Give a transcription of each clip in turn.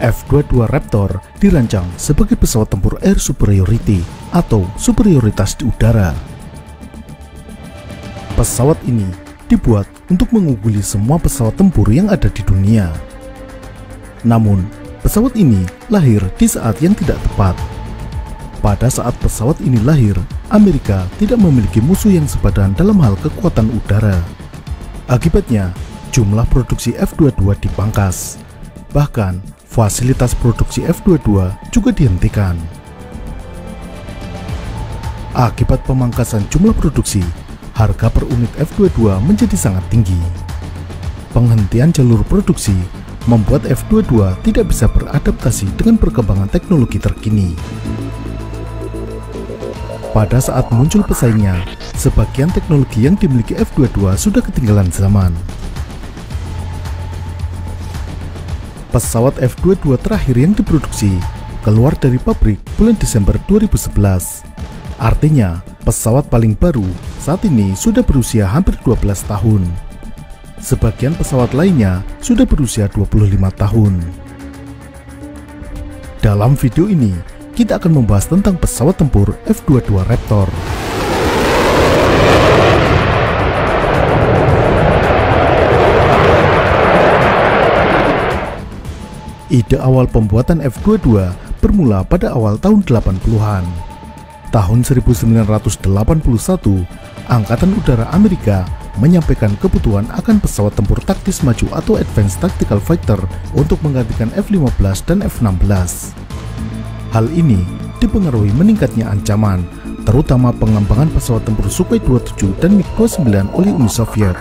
F-22 Raptor dirancang sebagai pesawat tempur air superiority atau superioritas di udara. Pesawat ini dibuat untuk mengungguli semua pesawat tempur yang ada di dunia. Namun, pesawat ini lahir di saat yang tidak tepat. Pada saat pesawat ini lahir, Amerika tidak memiliki musuh yang sepadan dalam hal kekuatan udara. Akibatnya, jumlah produksi F-22 dipangkas. Bahkan, fasilitas produksi F-22 juga dihentikan. Akibat pemangkasan jumlah produksi, harga per unit F-22 menjadi sangat tinggi. Penghentian jalur produksi membuat F-22 tidak bisa beradaptasi dengan perkembangan teknologi terkini. Pada saat muncul pesaingnya, sebagian teknologi yang dimiliki F-22 sudah ketinggalan zaman. Pesawat F-22 terakhir yang diproduksi keluar dari pabrik bulan Desember 2011. Artinya, pesawat paling baru saat ini sudah berusia hampir 12 tahun. Sebagian pesawat lainnya sudah berusia 25 tahun. Dalam video ini, kita akan membahas tentang pesawat tempur F-22 Raptor. Ide awal pembuatan F-22 bermula pada awal tahun 80-an. Tahun 1981, Angkatan Udara Amerika menyampaikan kebutuhan akan pesawat tempur taktis maju atau Advanced Tactical Fighter untuk menggantikan F-15 dan F-16. Hal ini dipengaruhi meningkatnya ancaman, terutama pengembangan pesawat tempur Sukhoi 27 dan MiG-29 oleh Uni Soviet.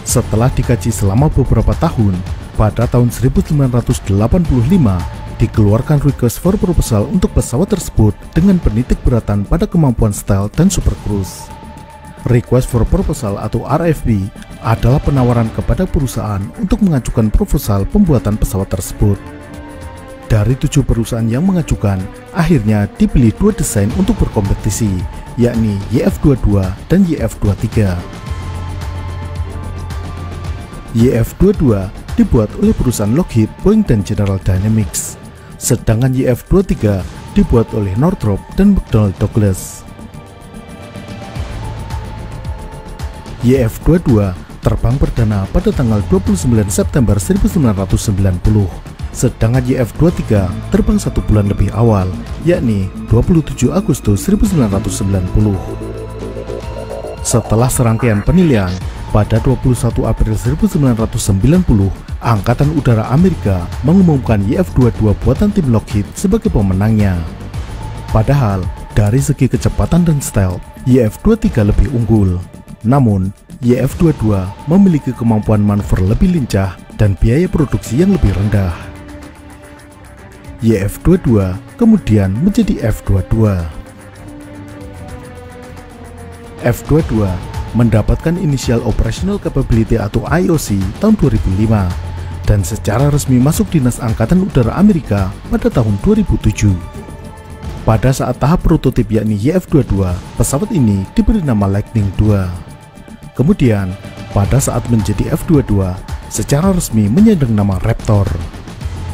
Setelah dikaji selama beberapa tahun, pada tahun 1985 dikeluarkan request for proposal untuk pesawat tersebut dengan penitik beratan pada kemampuan stealth dan super cruise. Request for proposal atau RFP adalah penawaran kepada perusahaan untuk mengajukan proposal pembuatan pesawat tersebut. Dari 7 perusahaan yang mengajukan, akhirnya dipilih 2 desain untuk berkompetisi, yakni YF-22 dan YF-23. YF-22 dibuat oleh perusahaan Lockheed, Boeing, dan General Dynamics, sedangkan YF-23 dibuat oleh Northrop dan McDonnell Douglas. YF-22 terbang perdana pada tanggal 29 September 1990, sedangkan YF-23 terbang 1 bulan lebih awal, yakni 27 Agustus 1990. Setelah serangkaian penilaian, pada 21 April 1990, Angkatan Udara Amerika mengumumkan YF-22 buatan tim Lockheed sebagai pemenangnya. Padahal, dari segi kecepatan dan stealth, YF-23 lebih unggul. Namun, YF-22 memiliki kemampuan manuver lebih lincah dan biaya produksi yang lebih rendah. YF-22 kemudian menjadi F-22. F-22 mendapatkan Initial Operational Capability atau IOC tahun 2005 dan secara resmi masuk Dinas Angkatan Udara Amerika pada tahun 2007. Pada saat tahap prototip yakni YF-22, pesawat ini diberi nama Lightning II. Kemudian, pada saat menjadi F-22, secara resmi menyandang nama Raptor.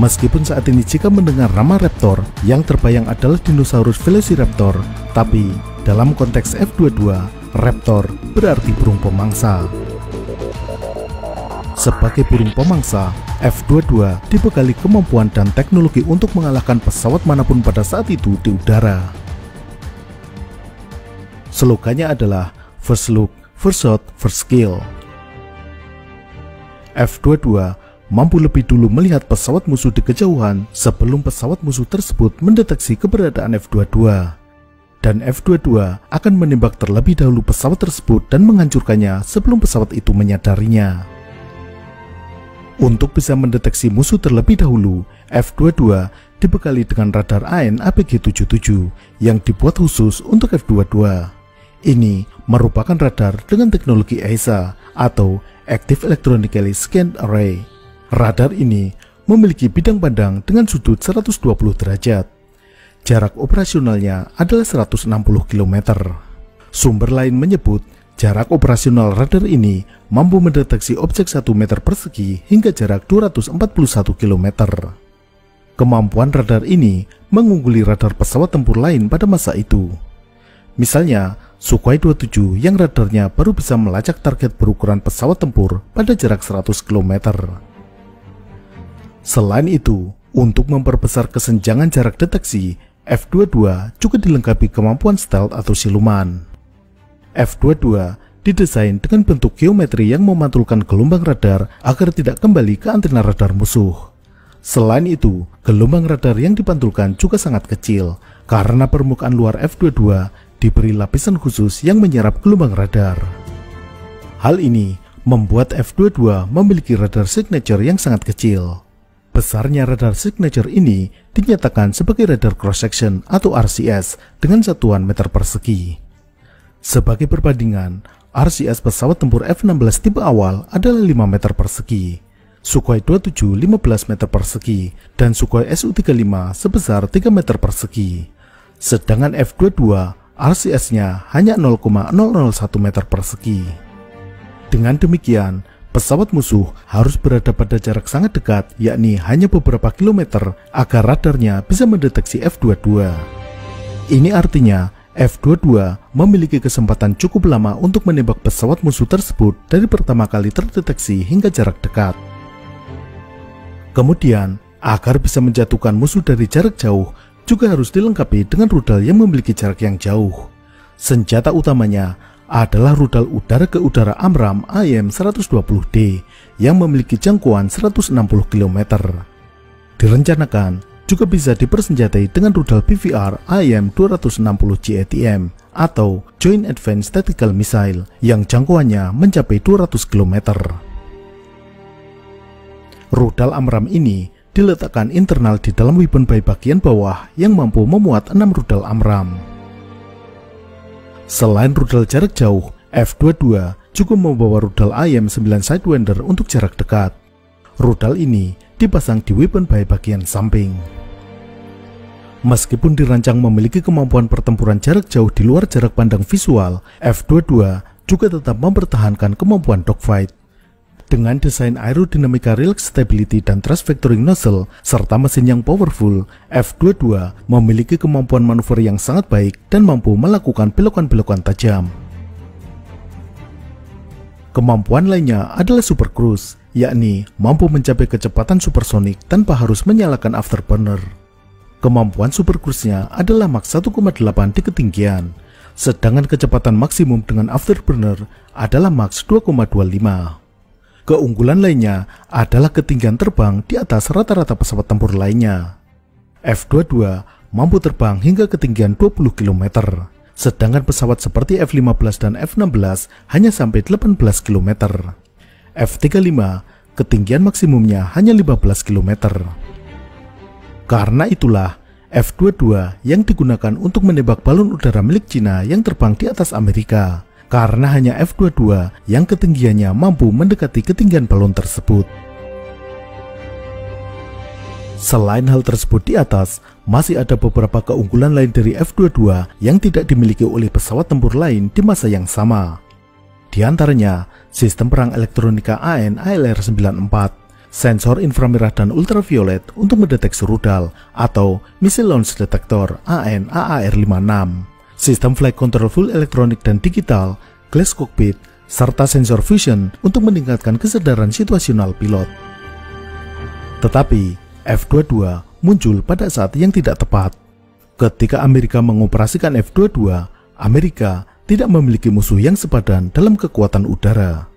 Meskipun saat ini jika mendengar nama Raptor, yang terbayang adalah dinosaurus Velociraptor, tapi dalam konteks F-22, Raptor berarti burung pemangsa. Sebagai burung pemangsa, F-22 dibekali kemampuan dan teknologi untuk mengalahkan pesawat manapun pada saat itu di udara. Slogannya adalah First Look, First Shot, First Kill. F-22 mampu lebih dulu melihat pesawat musuh di kejauhan sebelum pesawat musuh tersebut mendeteksi keberadaan F-22. Dan F-22 akan menembak terlebih dahulu pesawat tersebut dan menghancurkannya sebelum pesawat itu menyadarinya. Untuk bisa mendeteksi musuh terlebih dahulu, F-22 dibekali dengan radar AN/APG-77 yang dibuat khusus untuk F-22. Ini merupakan radar dengan teknologi AESA atau Active Electronically Scanned Array. Radar ini memiliki bidang pandang dengan sudut 120 derajat. Jarak operasionalnya adalah 160 km. Sumber lain menyebut Jarak operasional radar ini mampu mendeteksi objek 1 meter persegi hingga jarak 241 km. Kemampuan radar ini mengungguli radar pesawat tempur lain pada masa itu. Misalnya, Sukhoi 27 yang radarnya baru bisa melacak target berukuran pesawat tempur pada jarak 100 km. Selain itu, untuk memperbesar kesenjangan jarak deteksi, F-22 juga dilengkapi kemampuan stealth atau siluman. F-22 didesain dengan bentuk geometri yang memantulkan gelombang radar agar tidak kembali ke antena radar musuh. Selain itu, gelombang radar yang dipantulkan juga sangat kecil karena permukaan luar F-22 diberi lapisan khusus yang menyerap gelombang radar. Hal ini membuat F-22 memiliki radar signature yang sangat kecil. Besarnya radar signature ini dinyatakan sebagai radar cross-section atau RCS dengan satuan meter persegi. Sebagai perbandingan, RCS pesawat tempur F-16 tipe awal adalah 5 meter persegi, Sukhoi 27 15 meter persegi, dan Sukhoi Su-35 sebesar 3 meter persegi. Sedangkan F-22 RCS-nya hanya 0,001 meter persegi. Dengan demikian, pesawat musuh harus berada pada jarak sangat dekat, yakni hanya beberapa kilometer, agar radarnya bisa mendeteksi F-22. Ini artinya, F-22 memiliki kesempatan cukup lama untuk menembak pesawat musuh tersebut dari pertama kali terdeteksi hingga jarak dekat. Kemudian, agar bisa menjatuhkan musuh dari jarak jauh, juga harus dilengkapi dengan rudal yang memiliki jarak yang jauh. Senjata utamanya adalah rudal udara ke udara AMRAAM AIM-120D yang memiliki jangkauan 160 km. Direncanakan juga bisa dipersenjatai dengan rudal PVR AIM-260 JATM atau Joint Advanced Tactical Missile yang jangkauannya mencapai 200 km. Rudal AMRAAM ini diletakkan internal di dalam weapon bay bagian bawah yang mampu memuat 6 rudal AMRAAM. Selain rudal jarak jauh, F-22 juga membawa rudal AIM-9 Sidewinder untuk jarak dekat. Rudal ini dipasang di weapon bay bagian samping. Meskipun dirancang memiliki kemampuan pertempuran jarak jauh di luar jarak pandang visual, F-22 juga tetap mempertahankan kemampuan dogfight. Dengan desain aerodinamika relax stability dan thrust vectoring nozzle, serta mesin yang powerful, F-22 memiliki kemampuan manuver yang sangat baik dan mampu melakukan belokan-belokan tajam. Kemampuan lainnya adalah super cruise, yakni mampu mencapai kecepatan supersonik tanpa harus menyalakan afterburner. Kemampuan super cruise-nya adalah Mach 1,8 di ketinggian, sedangkan kecepatan maksimum dengan afterburner adalah Mach 2,25. Keunggulan lainnya adalah ketinggian terbang di atas rata-rata pesawat tempur lainnya. F-22 mampu terbang hingga ketinggian 20 km, sedangkan pesawat seperti F-15 dan F-16 hanya sampai 18 km. F-35 ketinggian maksimumnya hanya 15 km. Karena itulah, F-22 yang digunakan untuk menembak balon udara milik Cina yang terbang di atas Amerika, karena hanya F-22 yang ketinggiannya mampu mendekati ketinggian balon tersebut. Selain hal tersebut di atas, masih ada beberapa keunggulan lain dari F-22 yang tidak dimiliki oleh pesawat tempur lain di masa yang sama. Di antaranya, sistem perang elektronika AN/ALR-94, sensor inframerah dan ultraviolet untuk mendeteksi rudal atau Missile Launch Detector AN/AAR-56, sistem flight control full elektronik dan digital, glass cockpit, serta sensor fusion untuk meningkatkan kesadaran situasional pilot. Tetapi, F-22 muncul pada saat yang tidak tepat. Ketika Amerika mengoperasikan F-22, Amerika tidak memiliki musuh yang sepadan dalam kekuatan udara.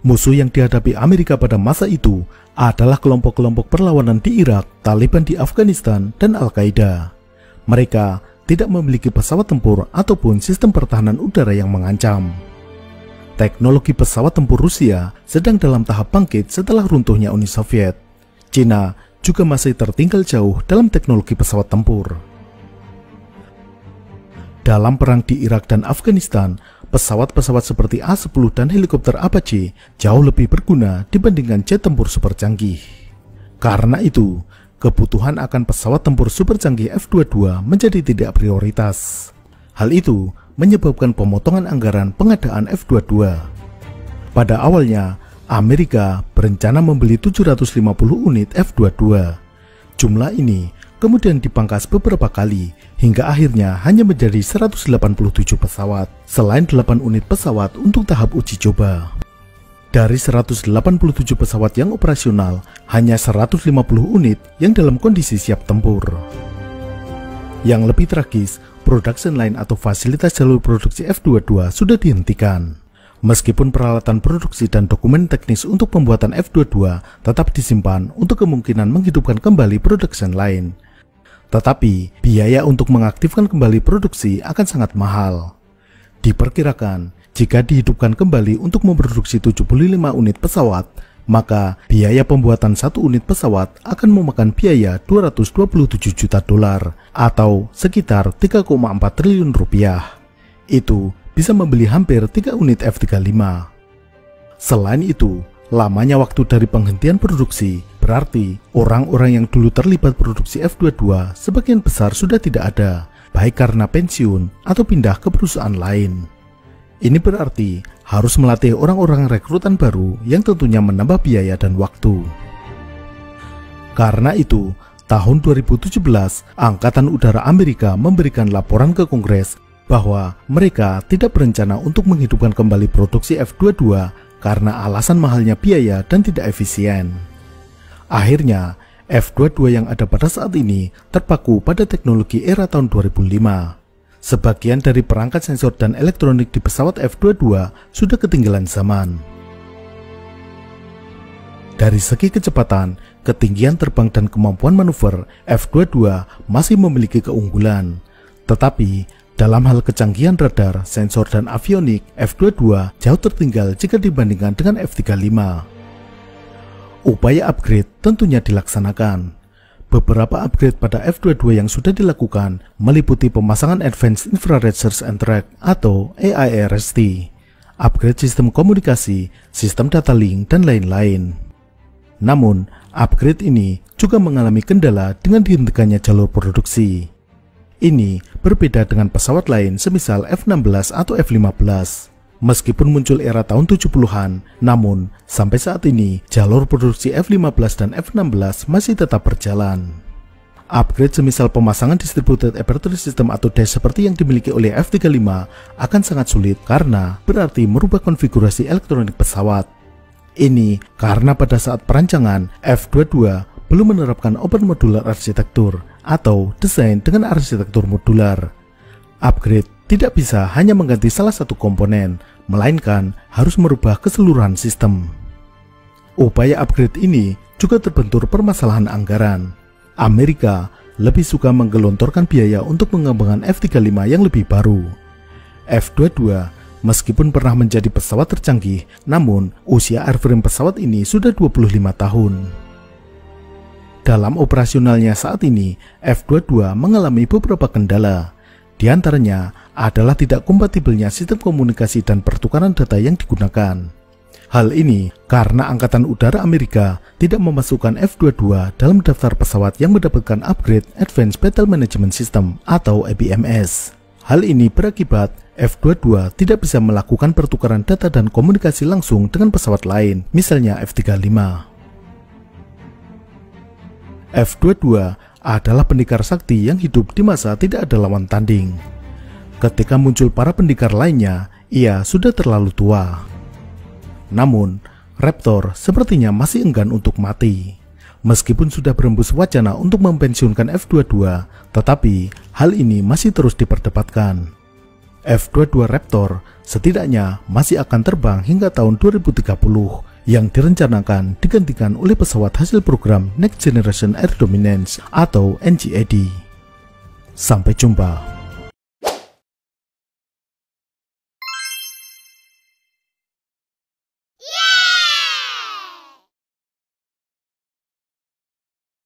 Musuh yang dihadapi Amerika pada masa itu adalah kelompok-kelompok perlawanan di Irak, Taliban di Afghanistan, dan Al-Qaeda. Mereka tidak memiliki pesawat tempur ataupun sistem pertahanan udara yang mengancam. Teknologi pesawat tempur Rusia sedang dalam tahap bangkit setelah runtuhnya Uni Soviet. Cina juga masih tertinggal jauh dalam teknologi pesawat tempur. Dalam perang di Irak dan Afghanistan, pesawat-pesawat seperti A-10 dan helikopter Apache jauh lebih berguna dibandingkan jet tempur super canggih. Karena itu, kebutuhan akan pesawat tempur super canggih F-22 menjadi tidak prioritas. Hal itu menyebabkan pemotongan anggaran pengadaan F-22. Pada awalnya, Amerika berencana membeli 750 unit F-22. Jumlah ini kemudian dipangkas beberapa kali hingga akhirnya hanya menjadi 187 pesawat, selain 8 unit pesawat untuk tahap uji coba. Dari 187 pesawat yang operasional, hanya 150 unit yang dalam kondisi siap tempur. Yang lebih tragis, production line atau fasilitas jalur produksi F-22 sudah dihentikan. Meskipun peralatan produksi dan dokumen teknis untuk pembuatan F-22 tetap disimpan untuk kemungkinan menghidupkan kembali production line. Tetapi, biaya untuk mengaktifkan kembali produksi akan sangat mahal. Diperkirakan, jika dihidupkan kembali untuk memproduksi 75 unit pesawat, maka biaya pembuatan satu unit pesawat akan memakan biaya 227 juta dolar atau sekitar 3,4 triliun rupiah. Itu bisa membeli hampir 3 unit F-35. Selain itu, lamanya waktu dari penghentian produksi berarti orang-orang yang dulu terlibat produksi F-22 sebagian besar sudah tidak ada, baik karena pensiun atau pindah ke perusahaan lain. Ini berarti harus melatih orang-orang rekrutan baru yang tentunya menambah biaya dan waktu. Karena itu, tahun 2017, Angkatan Udara Amerika memberikan laporan ke Kongres bahwa mereka tidak berencana untuk menghidupkan kembali produksi F-22 karena alasan mahalnya biaya dan tidak efisien. Akhirnya, F-22 yang ada pada saat ini terpaku pada teknologi era tahun 2005. Sebagian dari perangkat sensor dan elektronik di pesawat F-22 sudah ketinggalan zaman. Dari segi kecepatan, ketinggian terbang dan kemampuan manuver, F-22 masih memiliki keunggulan. Tetapi, dalam hal kecanggihan radar, sensor, dan avionik, F-22 jauh tertinggal jika dibandingkan dengan F-35. Upaya upgrade tentunya dilaksanakan. Beberapa upgrade pada F-22 yang sudah dilakukan meliputi pemasangan Advanced Infrared Search and Track atau AIRST, upgrade sistem komunikasi, sistem data link, dan lain-lain. Namun, upgrade ini juga mengalami kendala dengan dihentikannya jalur produksi. Ini berbeda dengan pesawat lain semisal F-16 atau F-15. Meskipun muncul era tahun 70-an, namun sampai saat ini jalur produksi F-15 dan F-16 masih tetap berjalan. Upgrade semisal pemasangan Distributed Aperture System atau DAS seperti yang dimiliki oleh F-35 akan sangat sulit karena berarti merubah konfigurasi elektronik pesawat. Ini karena pada saat perancangan F-22 belum menerapkan Open Modular Architecture atau desain dengan arsitektur modular. Upgrade tidak bisa hanya mengganti salah satu komponen, melainkan harus merubah keseluruhan sistem. Upaya upgrade ini juga terbentur permasalahan anggaran. Amerika lebih suka menggelontorkan biaya untuk mengembangkan F-35 yang lebih baru. F-22 meskipun pernah menjadi pesawat tercanggih, namun usia airframe pesawat ini sudah 25 tahun. Dalam operasionalnya saat ini, F-22 mengalami beberapa kendala. Di antaranya adalah tidak kompatibelnya sistem komunikasi dan pertukaran data yang digunakan. Hal ini karena Angkatan Udara Amerika tidak memasukkan F-22 dalam daftar pesawat yang mendapatkan upgrade Advanced Battle Management System atau ABMS. Hal ini berakibat F-22 tidak bisa melakukan pertukaran data dan komunikasi langsung dengan pesawat lain, misalnya F-35. F-22 adalah pendekar sakti yang hidup di masa tidak ada lawan tanding. Ketika muncul para pendekar lainnya, ia sudah terlalu tua. Namun, Raptor sepertinya masih enggan untuk mati. Meskipun sudah berembus wacana untuk mempensiunkan F-22, tetapi hal ini masih terus diperdebatkan. F-22 Raptor setidaknya masih akan terbang hingga tahun 2030, yang direncanakan digantikan oleh pesawat hasil program Next Generation Air Dominance atau NGAD. Sampai jumpa.